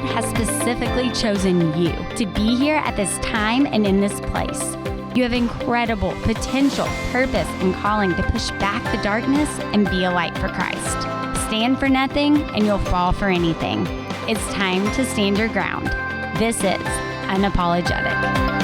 has specifically chosen you to be here at this time and in this place. You have incredible potential, purpose, and calling to push back the darkness and be a light for Christ. Stand for nothing and you'll fall for anything. It's time to stand your ground. This is Unapologetic.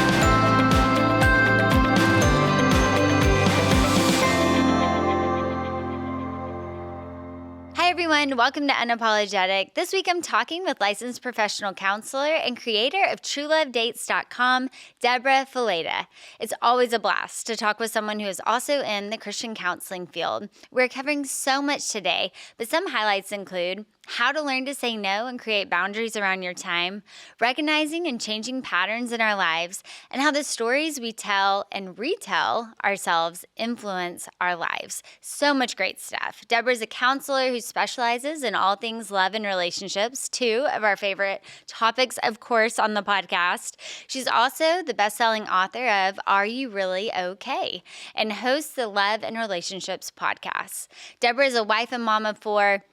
Hi everyone, welcome to Unapologetic. This week I'm talking with licensed professional counselor and creator of TrueLoveDates.com, Debra Fileta. It's always a blast to talk with someone who is also in the Christian counseling field. We're covering so much today, but some highlights include how to learn to say no and create boundaries around your time, recognizing and changing patterns in our lives, and how the stories we tell and retell ourselves influence our lives. So much great stuff. Debra's a counselor who specializes in all things love and relationships, two of our favorite topics, of course, on the podcast. She's also the best-selling author of Are You Really Okay? And hosts the Love and Relationships podcast. Debra is a wife and mom of four,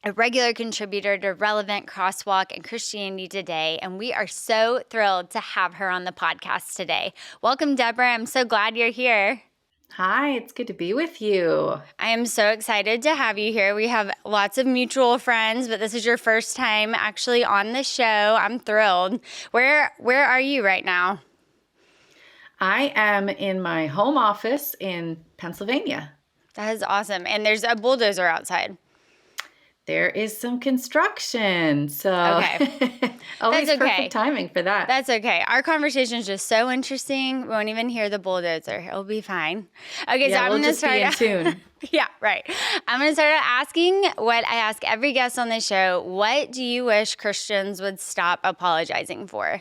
a regular contributor to Relevant, Crosswalk, and Christianity Today, and we are so thrilled to have her on the podcast today. Welcome, Debra. I'm so glad you're here. Hi, it's good to be with you. I am so excited to have you here. We have lots of mutual friends, but this is your first time actually on the show. I'm thrilled. Where are you right now? I am in my home office in Pennsylvania. That is awesome. And there's a bulldozer outside. There is some construction, so okay. always That's okay. Perfect timing for that. That's okay. Our conversation is just so interesting. We won't even hear the bulldozer. It'll be fine. Okay, yeah, so I'm we'll going to start. Just be in tune. Yeah, right. I'm going to start asking what I ask every guest on the show. What do you wish Christians would stop apologizing for?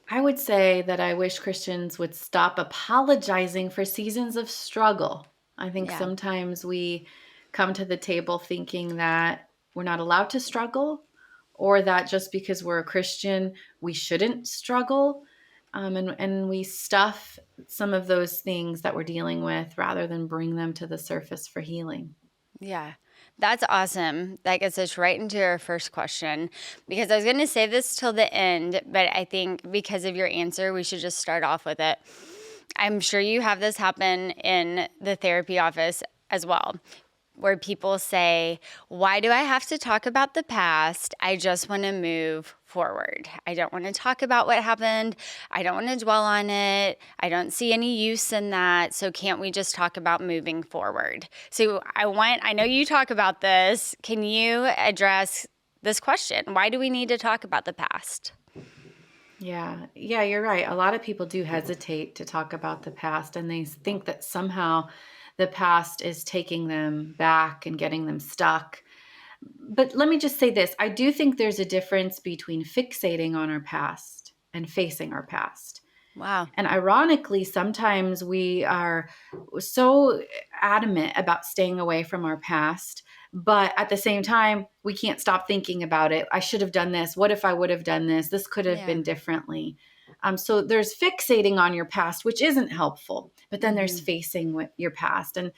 I would say that I wish Christians would stop apologizing for seasons of struggle. I think sometimes we come to the table thinking that we're not allowed to struggle, or that just because we're a Christian, we shouldn't struggle. And we stuff some of those things that we're dealing with rather than bring them to the surface for healing. Yeah, that's awesome. That gets us right into our first question, because I was going to say this till the end, but I think because of your answer, we should just start off with it. I'm sure you have this happen in the therapy office as well, where people say, why do I have to talk about the past? I just want to move forward. I don't want to talk about what happened. I don't want to dwell on it. I don't see any use in that. So can't we just talk about moving forward? So I know you talk about this. Can you address this question? Why do we need to talk about the past? Yeah, you're right. A lot of people do hesitate to talk about the past, and they think that somehow the past is taking them back and getting them stuck. But let me just say this. I do think there's a difference between fixating on our past and facing our past. Wow. And ironically, sometimes we are so adamant about staying away from our past, but at the same time, we can't stop thinking about it. I should have done this. What if I would have done this? This could have been differently. So there's fixating on your past, which isn't helpful, but then there's facing your past. And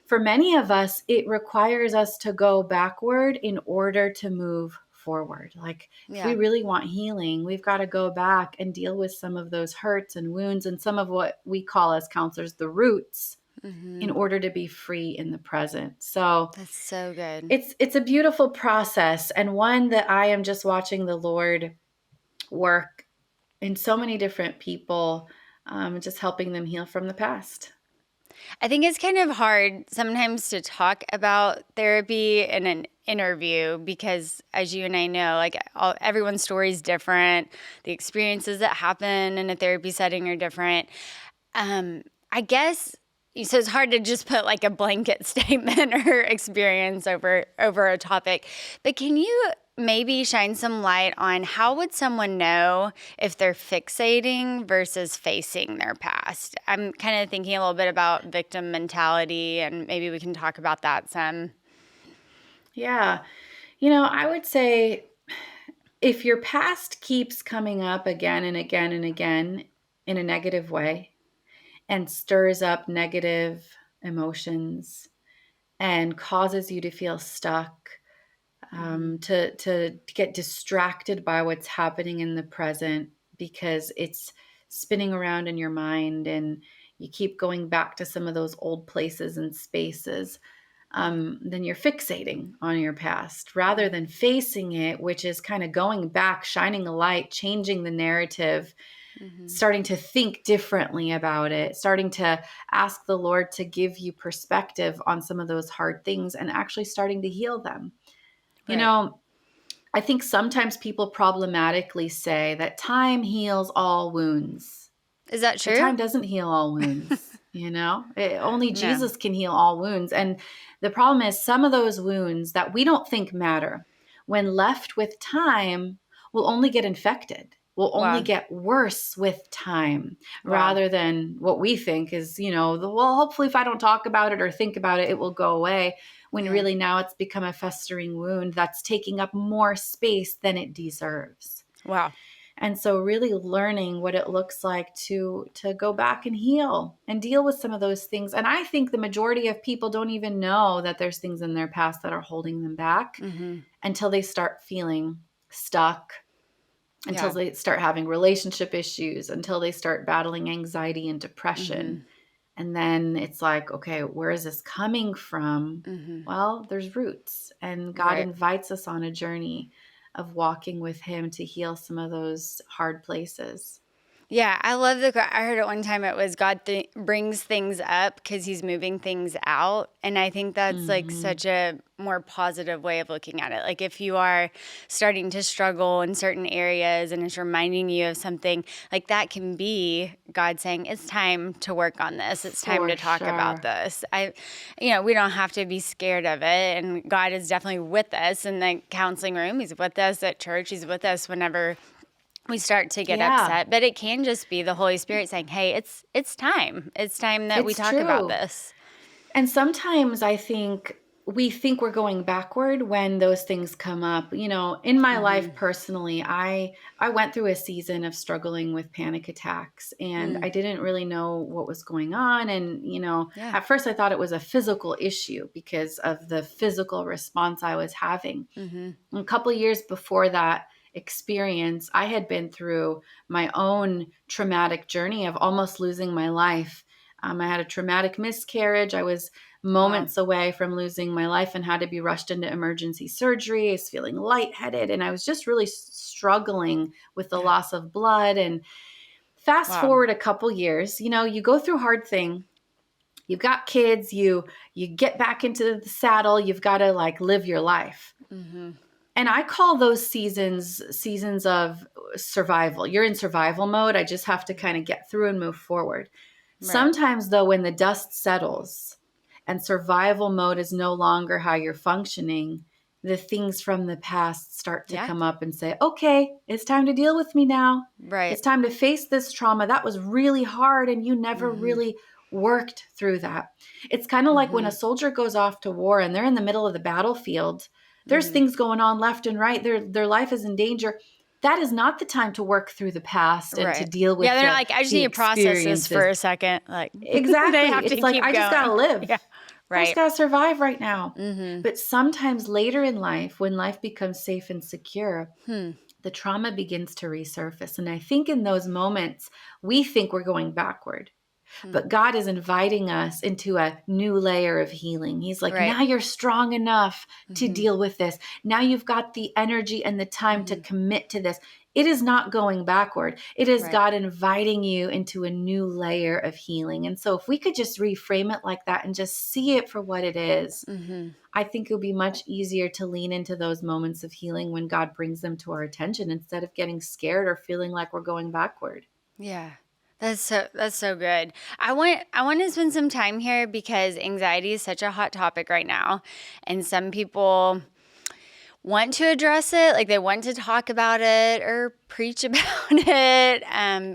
for many of us, it requires us to go backward in order to move forward. Like if we really want healing, we've got to go back and deal with some of those hurts and wounds and some of what we call as counselors the roots in order to be free in the present. So that's so good. It's a beautiful process, and one that I am just watching the Lord work in so many different people, just helping them heal from the past. I think it's kind of hard sometimes to talk about therapy in an interview because, as you and I know, like everyone's story is different. The experiences that happen in a therapy setting are different. I guess, so it's hard to just put like a blanket statement or experience over a topic. But can you maybe shine some light on how would someone know if they're fixating versus facing their past? I'm kind of thinking a little bit about victim mentality, and maybe we can talk about that some. Yeah. I would say if your past keeps coming up again and again and again in a negative way and stirs up negative emotions and causes you to feel stuck, to get distracted by what's happening in the present because it's spinning around in your mind and you keep going back to some of those old places and spaces. Then you're fixating on your past rather than facing it, which is kind of going back, shining a light, changing the narrative, starting to think differently about it, starting to ask the Lord to give you perspective on some of those hard things and actually starting to heal them. You Right. know, I think sometimes people problematically say that time heals all wounds. Is that But true? time doesn't heal all wounds, only No. Jesus can heal all wounds. And the problem is some of those wounds that we don't think matter, when left with time, will only get infected, will only Wow. get worse with time, Wow. rather than what we think is, well, hopefully if I don't talk about it or think about it, it will go away. When Yeah. really now it's become a festering wound that's taking up more space than it deserves. Wow. And so really learning what it looks like to go back and heal and deal with some of those things. And I think the majority of people don't even know that there's things in their past that are holding them back until they start feeling stuck, until Yeah. they start having relationship issues, until they start battling anxiety and depression. And then it's like, okay, where is this coming from? Well, there's roots, and God Right. invites us on a journey of walking with him to heal some of those hard places. Yeah, I love I heard it one time. It was God brings things up because He's moving things out, and I think that's like Hmm. such a more positive way of looking at it. Like if you are starting to struggle in certain areas, and it's reminding you of something, like that can be God saying, "It's time to work on this. It's time For to talk about sure. this." We don't have to be scared of it, and God is definitely with us in the counseling room. He's with us at church. He's with us whenever we start to get Yeah, upset, but it can just be the Holy Spirit saying, "Hey, it's time. It's time that we it's talk about true. this." And sometimes I think we think we're going backward when those things come up. In my life Mhm. personally, I went through a season of struggling with panic attacks, and I Mm. didn't really know what was going on. And Yeah. at first I thought it was a physical issue because of the physical response I was having. Mhm. A couple of years before that experience, I had been through my own traumatic journey of almost losing my life. I had a traumatic miscarriage. I was Wow. moments away from losing my life and had to be rushed into emergency surgery. I was feeling lightheaded, and I was just really struggling with the Yeah. loss of blood. And fast Wow. forward a couple years, you go through hard thing. You've got kids, you get back into the saddle, you've got to like live your life. Mhm. And I call those seasons of survival. You're in survival mode. I just have to kind of get through and move forward. Right. Sometimes, though, when the dust settles and survival mode is no longer how you're functioning, the things from the past start to Yeah. come up and say, okay, it's time to deal with me now. Right. It's time to face this trauma. That was really hard, and you never Mhm. really worked through that. It's kind of like when a Mhm. soldier goes off to war and they're in the middle of the battlefield. There's Mhm. things going on left and right. Their life is in danger. That is not the time to work through the past and to Right. deal Yeah, with they're the like, "I just the need to process this for experiences. a second." Like, they Exactly. have It's to like keep I just got to going. live. Yeah. I just Right. got to survive right now. Mhm. But sometimes later in life, when life becomes safe and secure, Hmm. the trauma begins to resurface. And I think in those moments, we think we're going backward. Hmm. But God is inviting us into a new layer of healing. He's like, Right. now you're strong enough to Mhm. deal with this. Now you've got the energy and the time to Mhm. commit to this. It is not going backward. It is Right. God inviting you into a new layer of healing. And so, if we could just reframe it like that and just see it for what it is, Mhm. I think it would be much easier to lean into those moments of healing when God brings them to our attention instead of getting scared or feeling like we're going backward. Yeah. That's so good. I want to spend some time here because anxiety is such a hot topic right now, and some people want to address it, like they want to talk about it or preach about it,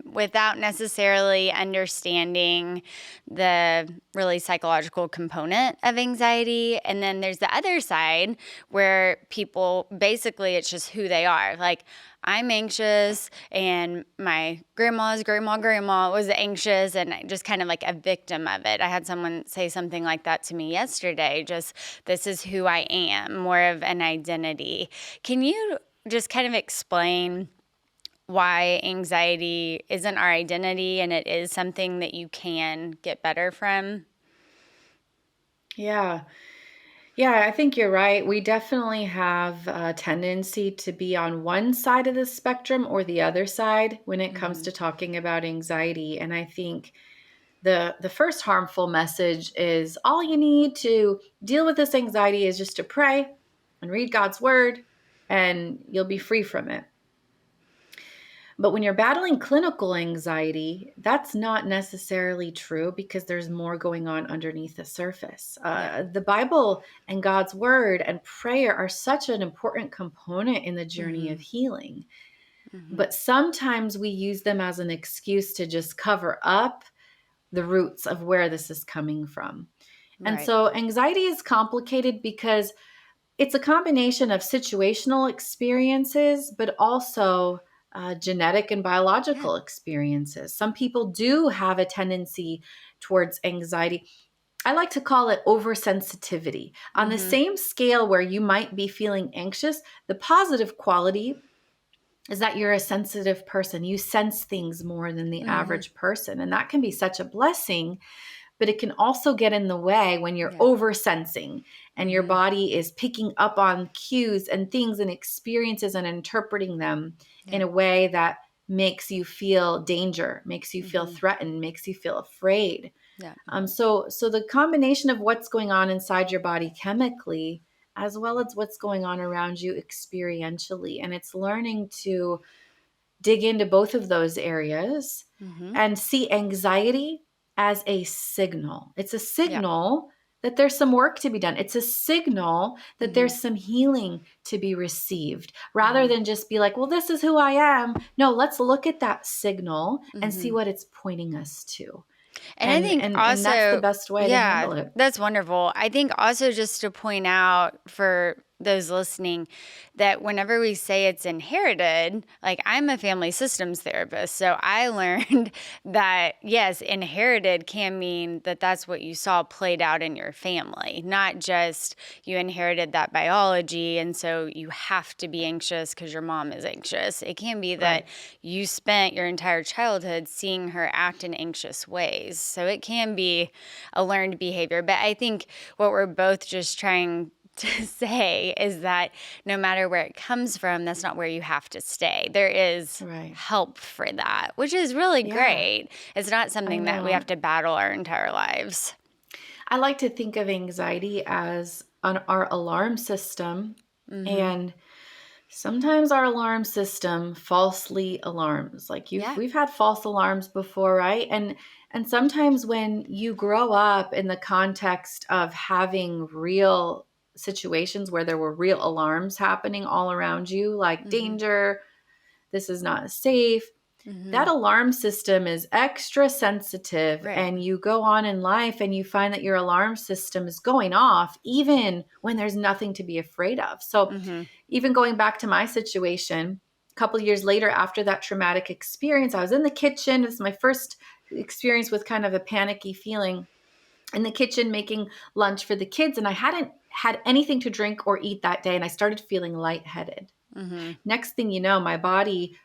without necessarily understanding the really psychological component of anxiety. And then there's the other side where people basically it's just who they are. Like, I'm anxious, and my grandma was anxious, and just kind of like a victim of it. I had someone say something like that to me yesterday. Just, this is who I am, more of an identity. anxiety. Can you just kind of explain why anxiety isn't our identity and it is something that you can get better from? Yeah. Yeah, I think you're right. We definitely have a tendency to be on one side of the spectrum or the other side when it comes Mm-hmm. to talking about anxiety. And I think the first harmful message is all you need to deal with this anxiety is just to pray and read God's word and you'll be free from it. But when you're battling clinical anxiety, that's not necessarily true because there's more going on underneath the surface. Yep. The Bible and God's word and prayer are such an important component in the journey Mm-hmm. of healing. Mm-hmm. But sometimes we use them as an excuse to just cover up the roots of where this is coming from. And Right. so anxiety is complicated because it's a combination of situational experiences, but also genetic and Yeah. biological experiences. Some people do have a tendency towards anxiety. I like to call it oversensitivity. On the Mm-hmm. same scale where you might be feeling anxious, the positive quality is that you're a sensitive person. You sense things more than the Mm-hmm. average person. And that can be such a blessing, but it can also get in the way when you're Yeah. over sensing and your Mm-hmm. body is picking up on cues and things and experiences and interpreting them in Yeah. a way that makes you feel danger, makes you feel Mm-hmm. threatened, makes you feel afraid. Yeah. So the combination of what's going on inside your body chemically, as well as what's going on around you experientially, and it's learning to dig into both of those areas Mm-hmm. and see anxiety as a signal. It's a Yeah. signal that there's some work to be done. It's a signal that Mm-hmm. there's some healing to be received rather Mm-hmm. than just be like, well, this is who I am. No, let's look at that signal and see Mm-hmm. what it's pointing us to. And I And think and and that's the also, best way to yeah, handle it. that's wonderful. I think also just to point out for those listening that whenever we say it's inherited, like I'm a family systems therapist, so I learned that yes, inherited can mean that that's what you saw played out in your family, not just you inherited that biology and so you have to be anxious because your mom is anxious. It can be that Right. you spent your entire childhood seeing her act in anxious ways. So it can be a learned behavior. But I think what we're both just trying to say is that no matter where it comes from, that's not where you have to stay. There is Right. help for that, which is really Yeah, great. It's not I something that we know. have to battle our entire lives. I like to think of anxiety as our alarm system. Mm-hmm. And sometimes our alarm system falsely alarms. Like Yeah. we've had false alarms before, right? And sometimes when you grow up in the context of having real situations where there were real alarms happening all around you, like Mm-hmm. danger, this is not safe, Mm-hmm. that alarm system is extra sensitive, Right. and you go on in life and you find that your alarm system is going off even when there's nothing to be afraid of. So Mm-hmm. even going back to my situation, a couple of years later after that traumatic experience, I was in the kitchen. This is my first experience with kind of a panicky feeling in the kitchen making lunch for the kids, and I hadn't had anything to drink or eat that day, and I started feeling lightheaded. Mm-hmm. Next thing you know, my body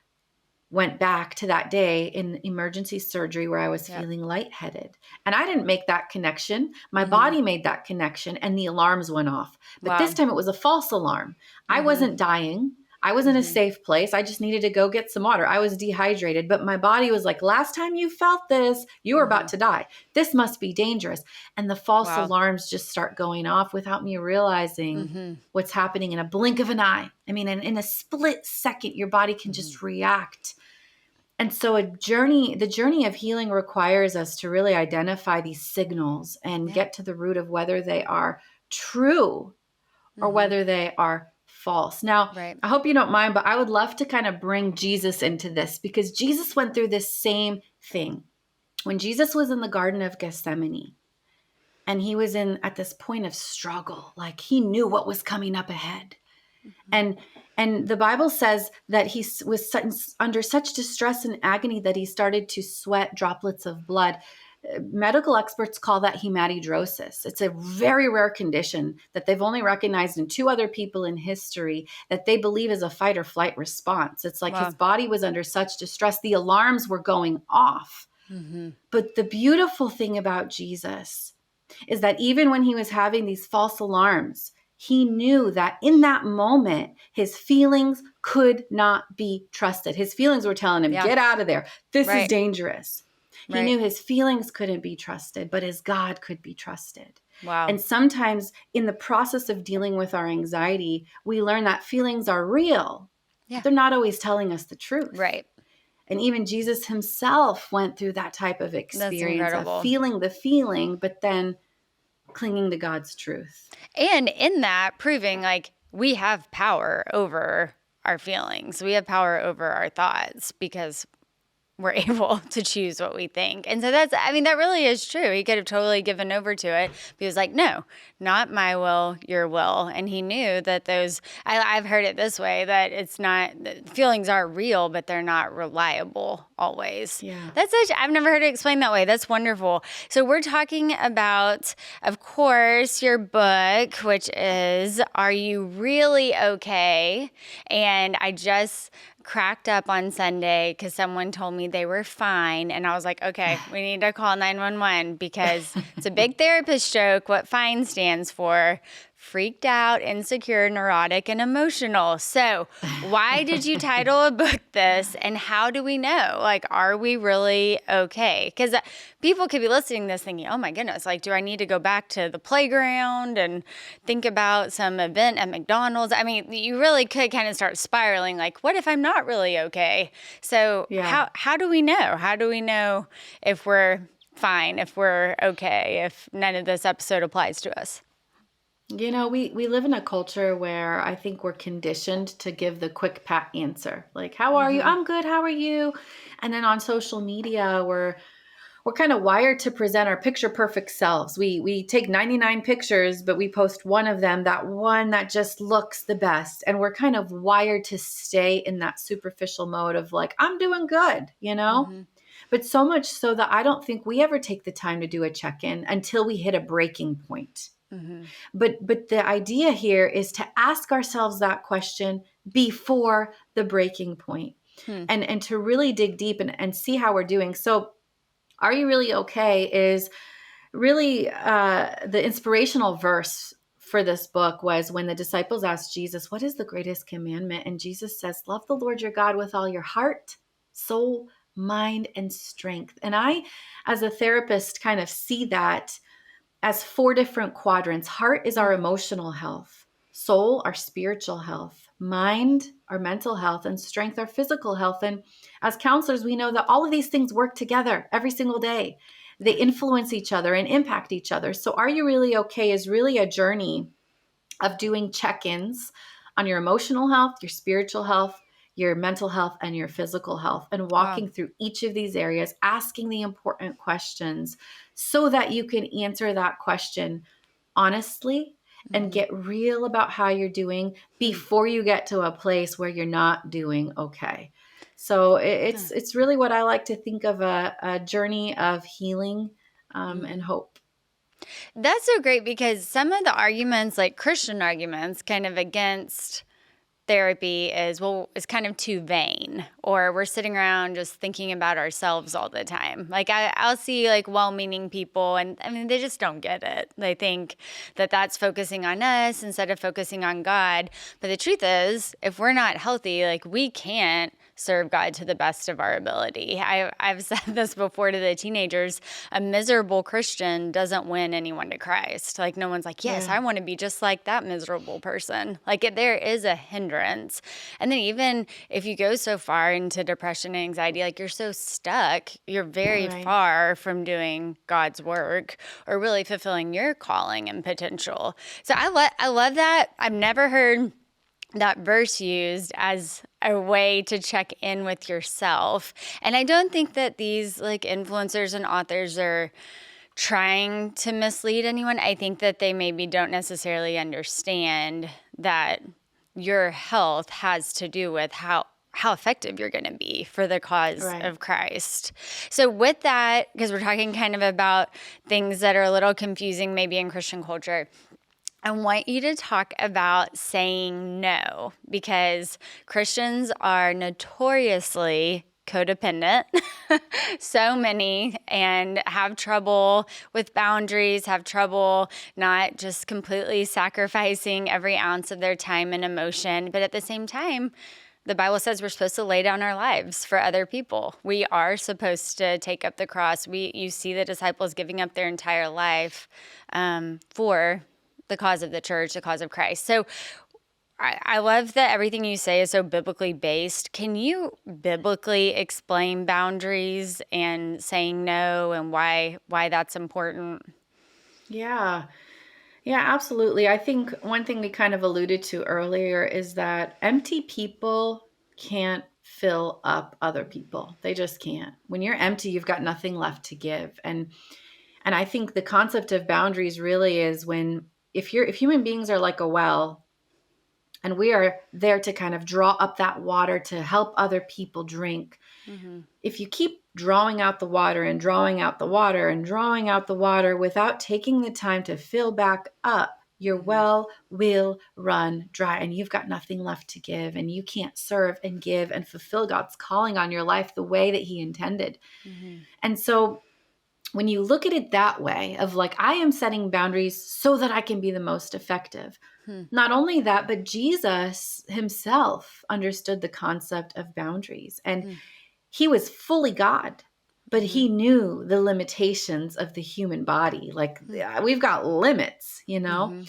went back to that day in emergency surgery where I was Yep. feeling lightheaded. And I didn't make that connection. My Mm-hmm. body made that connection and the alarms went off. But this Wow. time it was a false alarm. I Mm-hmm. wasn't dying. I was in a Mm-hmm. safe place. I just needed to go get some water. I was dehydrated, but my body was like, last time you felt this, you were Mm-hmm. about to die. This must be dangerous. And the false Wow. alarms just start going off without me realizing Mm-hmm. what's happening in a blink of an eye. I mean, in a split second, your body can Mm-hmm. just react. And so the journey of healing requires us to really identify these signals and Yeah. get to the root of whether they are true or Mm-hmm. whether they are false. Now, Right. I hope you don't mind, but I would love to kind of bring Jesus into this because Jesus went through this same thing. When Jesus was in the Garden of Gethsemane and he was in at this point of struggle, like he knew what was coming up ahead. Mm-hmm. And the Bible says that he was under such distress and agony that he started to sweat droplets of blood. Medical experts call that hematidrosis. It's a very rare condition that they've only recognized in 2 other people in history that they believe is a fight or flight response. It's like his Wow. body was under such distress, the alarms were going off. Mm-hmm. But the beautiful thing about Jesus is that even when he was having these false alarms, he knew that in that moment, his feelings could not be trusted. His feelings were telling him, Yeah. get out of there. This is Right. dangerous. He Right. knew his feelings couldn't be trusted, but his God could be trusted. Wow. And sometimes in the process of dealing with our anxiety, we learn that feelings are real, Yeah. but they're not always telling us the truth. Right. And even Jesus himself went through that type of That's experience of incredible. feeling the feeling, but then clinging to God's truth. And in that, proving like we have power over our feelings, we have power over our thoughts because we're able to choose what we think. And so that's, I mean, that really is true. He could have totally given over to it. But he was like, no, not my will, your will. And he knew that those, I've heard it this way, that it's not, feelings are real, but they're not reliable always. Yeah. That's such, I've never heard it explained that way. That's wonderful. So we're talking about, of course, your book, which is Are You Really Okay? And I just cracked up on Sunday because someone told me they were fine. And I was like, okay, we need to call 911 because it's a big therapist joke what FINE stands for. Freaked out, insecure, neurotic, and emotional. So why did you title a book this, and how do we know? Like, are we really okay? Because people could be listening to this thinking, oh my goodness, like, do I need to go back to the playground and think about some event at McDonald's? I mean, you really could kind of start spiraling, like, what if I'm not really okay? So Yeah. how do we know? How do we know if we're fine, if we're okay, if none of this episode applies to us? You know, we live in a culture where I think we're conditioned to give the quick pat answer. Like, how are you? Mm-hmm. I'm good. How are you? And then on social media, we're kind of wired to present our picture perfect selves. We take 99 pictures, but we post one of them, that one that just looks the best. And we're kind of wired to stay in that superficial mode of like, I'm doing good, you know? Mm-hmm. But so much so that I don't think we ever take the time to do a check-in until we hit a breaking point. Mm-hmm. But the idea here is to ask ourselves that question before the breaking point, Hmm. and to really dig deep and see how we're doing. So are you really okay is really the inspirational verse for this book was when the disciples asked Jesus, what is the greatest commandment? And Jesus says, love the Lord your God with all your heart, soul, mind, and strength. And I, as a therapist, kind of see that as 4 different quadrants. Heart is our emotional health, soul, our spiritual health, mind, our mental health, and strength, our physical health. And as counselors, we know that all of these things work together every single day. They influence each other and impact each other. So, Are You Really Okay is really a journey of doing check ins on your emotional health, your spiritual health, your mental health, and your physical health, and Wow. walking through each of these areas, asking the important questions so that you can answer that question honestly and Mm-hmm. get real about how you're doing before you get to a place where you're not doing okay. So it's really what I like to think of a journey of healing and hope. That's so great because some of the arguments, like Christian arguments, kind of against therapy is, well, it's kind of too vain, or we're sitting around just thinking about ourselves all the time. Like I'll see like well-meaning people, and I mean, they just don't get it. They think that that's focusing on us instead of focusing on God. But the truth is, if we're not healthy, like we can't serve God to the best of our ability. I've said this before to the teenagers, a miserable Christian doesn't win anyone to Christ. Like no one's like, yes, Yeah. I want to be just like that miserable person. Like there is a hindrance. And then even if you go so far into depression and anxiety, like you're so stuck, you're very Right. far from doing God's work or really fulfilling your calling and potential. So I love that. I've never heard that verse used as a way to check in with yourself. And I don't think that these like influencers and authors are trying to mislead anyone. I think that they maybe don't necessarily understand that your health has to do with how how effective you're going to be for the cause Right. of Christ. So with that, because we're talking kind of about things that are a little confusing maybe in Christian culture, I want you to talk about saying no, because Christians are notoriously codependent, so many, and have trouble with boundaries, have trouble not just completely sacrificing every ounce of their time and emotion. But at the same time, the Bible says we're supposed to lay down our lives for other people. We are supposed to take up the cross. You see the disciples giving up their entire life for the cause of the church, the cause of Christ. So I love that everything you say is so biblically based. Can you biblically explain boundaries and saying no and why that's important? Yeah. Yeah, absolutely. I think one thing we kind of alluded to earlier is that empty people can't fill up other people. They just can't. When you're empty, you've got nothing left to give. And I think the concept of boundaries really is when if human beings are like a well, and we are there to kind of draw up that water to help other people drink. Mm-hmm. If you keep drawing out the water and drawing out the water and drawing out the water without taking the time to fill back up, your well will run dry and you've got nothing left to give, and you can't serve and give and fulfill God's calling on your life the way that he intended. Mm-hmm. And so when you look at it that way of like, I am setting boundaries so that I can be the most effective. Not only that, but Jesus himself understood the concept of boundaries, and he was fully God, but he knew the limitations of the human body. Like we've got limits, you know?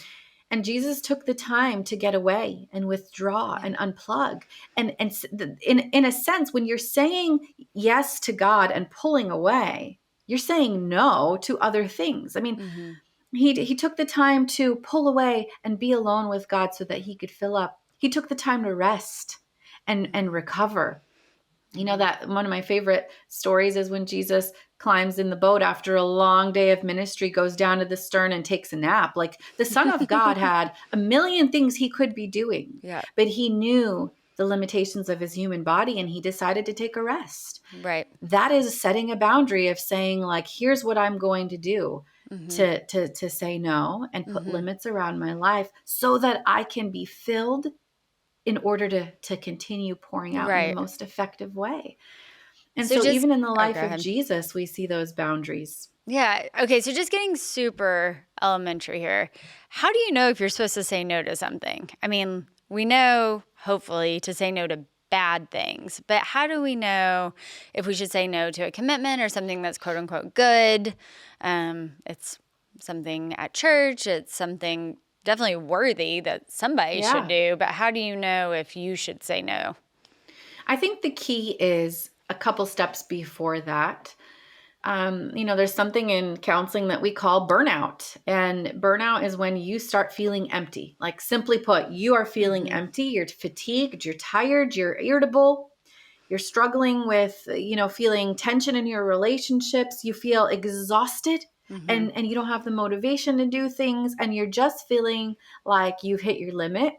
And Jesus took the time to get away and withdraw and unplug. And in a sense, when you're saying yes to God and pulling away, you're saying no to other things. I mean, he took the time to pull away and be alone with God so that he could fill up. He took the time to rest and recover. You know, that one of my favorite stories is when Jesus climbs in the boat after a long day of ministry, goes down to the stern and takes a nap. Like the Son of God had a million things he could be doing, Yeah. but he knew the limitations of his human body and he decided to take a rest. Right. That is setting a boundary of saying like, here's what I'm going to do to say no and put limits around my life so that I can be filled in order to continue pouring out in the Right. most effective way. And So so just, even in the go life of ahead. Jesus, we see those boundaries. Yeah. Okay. So just getting super elementary here. How do you know if you're supposed to say no to something? I mean, we know, hopefully, to say no to bad things, but how do we know if we should say no to a commitment or something that's quote unquote good? It's something at church. It's something definitely worthy that somebody should do, but how do you know if you should say no? I think the key is a couple steps before that. There's something in counseling that we call burnout. And burnout is when you start feeling empty. Like simply put, you are feeling empty, you're fatigued, you're tired, you're irritable, you're struggling with, feeling tension in your relationships, you feel exhausted and you don't have the motivation to do things, and you're just feeling like you've hit your limit.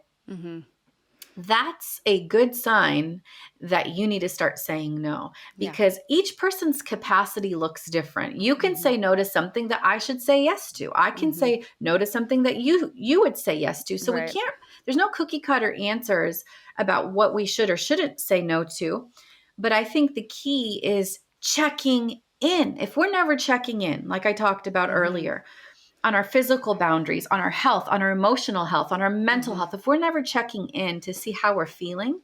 That's a good sign that you need to start saying no, because each person's capacity looks different. You can say no to something that I should say yes to. I can say no to something that you would say yes to. So we can't, there's no cookie cutter answers about what we should or shouldn't say no to. But I think the key is checking in. If we're never checking in, like I talked about earlier, on our physical boundaries, on our health, on our emotional health, on our mental health, if we're never checking in to see how we're feeling,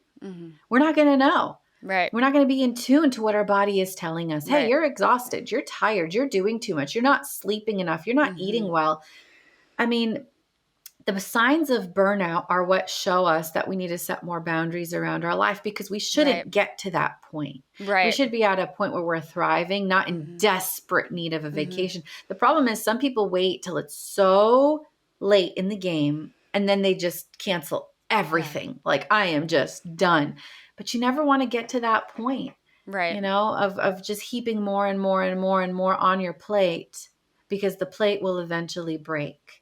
we're not going to know. Right. We're not going to be in tune to what our body is telling us. Hey, you're exhausted. You're tired. You're doing too much. You're not sleeping enough. You're not eating well. I mean, the signs of burnout are what show us that we need to set more boundaries around our life, because we shouldn't get to that point. We should be at a point where we're thriving, not in desperate need of a vacation. The problem is some people wait till it's so late in the game and then they just cancel everything. Like, I am just done. But you never want to get to that point, of just heaping more and more and more and more on your plate, because the plate will eventually break.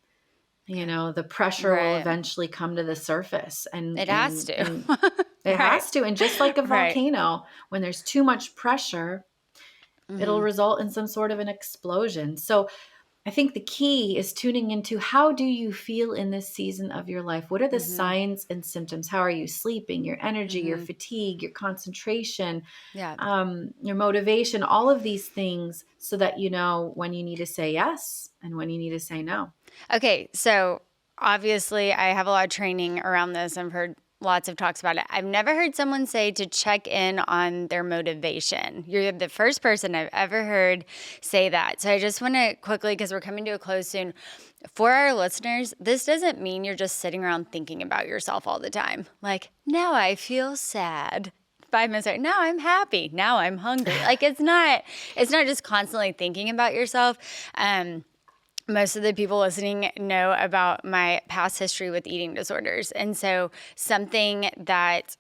The pressure will eventually come to the surface, and It has to. It Right. has to. And just like a Right. volcano, when there's too much pressure, it'll Mm-hmm. result in some sort of an explosion. So I think the key is tuning into, how do you feel in this season of your life? What are the Mm-hmm. signs and symptoms? How are you sleeping? Your energy, your Mm-hmm. fatigue, your concentration, Yeah. your motivation, all of these things, so that you know when you need to say yes and when you need to say no. Okay, so obviously I have a lot of training around this. I've heard lots of talks about it. I've never heard someone say to check in on their motivation. You're the first person I've ever heard say that. So I just want to quickly, because we're coming to a close soon, for our listeners, this doesn't mean you're just sitting around thinking about yourself all the time. Like, now I feel sad. 5 minutes later, now I'm happy. Now I'm hungry. Like, it's not just constantly thinking about yourself. Most of the people listening know about my past history with eating disorders. And so something that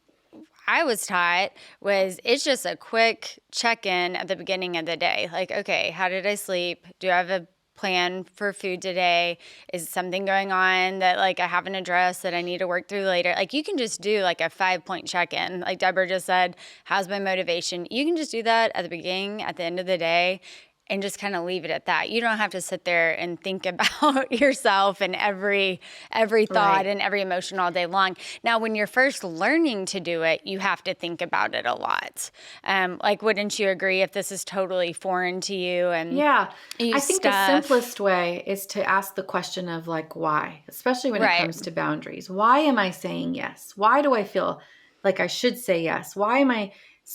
I was taught was, it's just a quick check-in at the beginning of the day. Like, okay, how did I sleep? Do I have a plan for food today? Is something going on that like I haven't addressed that I need to work through later? Like, you can just do like a 5-point check-in. Like Debra just said, how's my motivation? You can just do that at the beginning, at the end of the day, and just kind of leave it at that. You don't have to sit there and think about yourself and every thought Right. and every emotion all day long. Now, when you're first learning to do it, you have to think about it a lot. Like, wouldn't you agree if this is totally foreign to you and Yeah. you I think the stuff? simplest way is to ask the question of like, why, especially when it Right. comes to boundaries. Why am I saying yes? Why do I feel like I should say yes? Why am I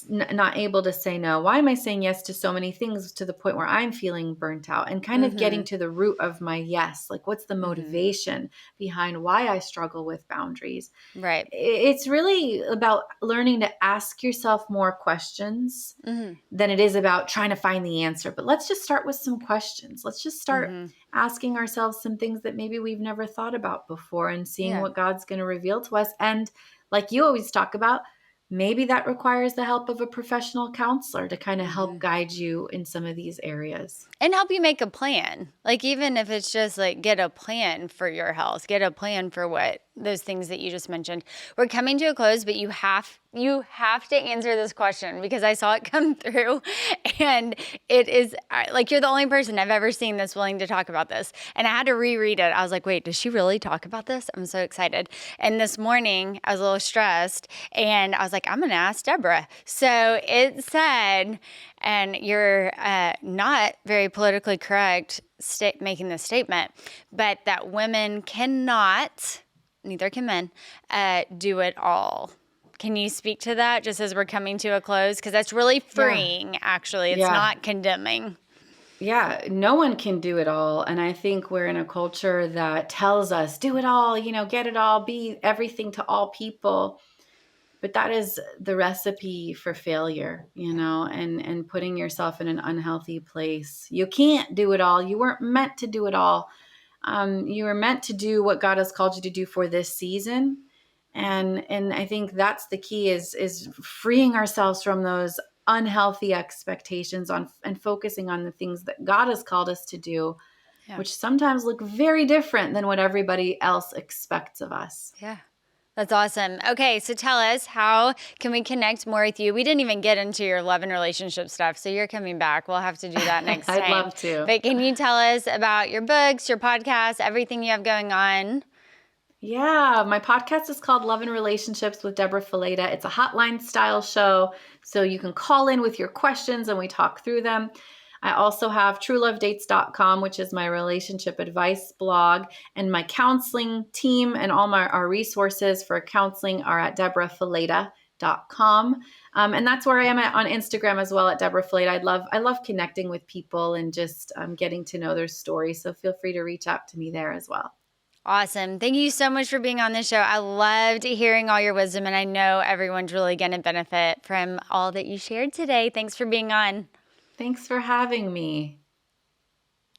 not able to say no? Why am I saying yes to so many things to the point where I'm feeling burnt out, and kind of Mm-hmm. getting to the root of my yes? Like, what's the Mm-hmm. motivation behind why I struggle with boundaries? Right. It's really about learning to ask yourself more questions Mm-hmm. than it is about trying to find the answer. But let's just start with some questions. Let's just start Mm-hmm. asking ourselves some things that maybe we've never thought about before, and seeing Yeah. what God's going to reveal to us. And like you always talk about, maybe that requires the help of a professional counselor to kind of Mm-hmm. help guide you in some of these areas. And help you make a plan. Like, even if it's just like, get a plan for your health, get a plan for what those things that you just mentioned. We're coming to a close, but you have to answer this question, because I saw it come through, and it is like, you're the only person I've ever seen that's willing to talk about this. And I had to reread it. I was like, wait, does she really talk about this? I'm so excited. And this morning I was a little stressed, and I was like, I'm going to ask Debra. So it said, and you're not very politically correct making this statement, but that women cannot, neither can men, do it all. Can you speak to that just as we're coming to a close? Because that's really Yeah. freeing, actually. It's Yeah. not condemning. Yeah, no one can do it all. And I think we're in a culture that tells us, do it all, get it all, be everything to all people. But that is the recipe for failure, Yeah. and putting yourself in an unhealthy place. You can't do it all. You weren't meant to do it all. You were meant to do what God has called you to do for this season. And I think that's the key, is freeing ourselves from those unhealthy expectations and focusing on the things that God has called us to do, Yeah. which sometimes look very different than what everybody else expects of us. Yeah. That's awesome. Okay, so tell us, how can we connect more with you? We didn't even get into your love and relationship stuff, so you're coming back. We'll have to do that next I'd time. love to. But can you tell us about your books, your podcast, everything you have going on? Yeah, my podcast is called Love and Relationships with Debra Fileta. It's a hotline style show, so you can call in with your questions and we talk through them. I also have truelovedates.com, which is my relationship advice blog, and my counseling team and all our resources for counseling are at debrafileta.com. And that's where I am on Instagram as well, at Debra Fileta. I love connecting with people and just getting to know their stories. So feel free to reach out to me there as well. Awesome. Thank you so much for being on the show. I loved hearing all your wisdom, and I know everyone's really going to benefit from all that you shared today. Thanks for being on. Thanks for having me.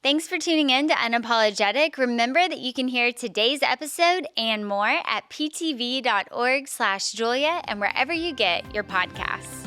Thanks for tuning in to Unapologetic. Remember that you can hear today's episode and more at ptv.org/Julia and wherever you get your podcasts.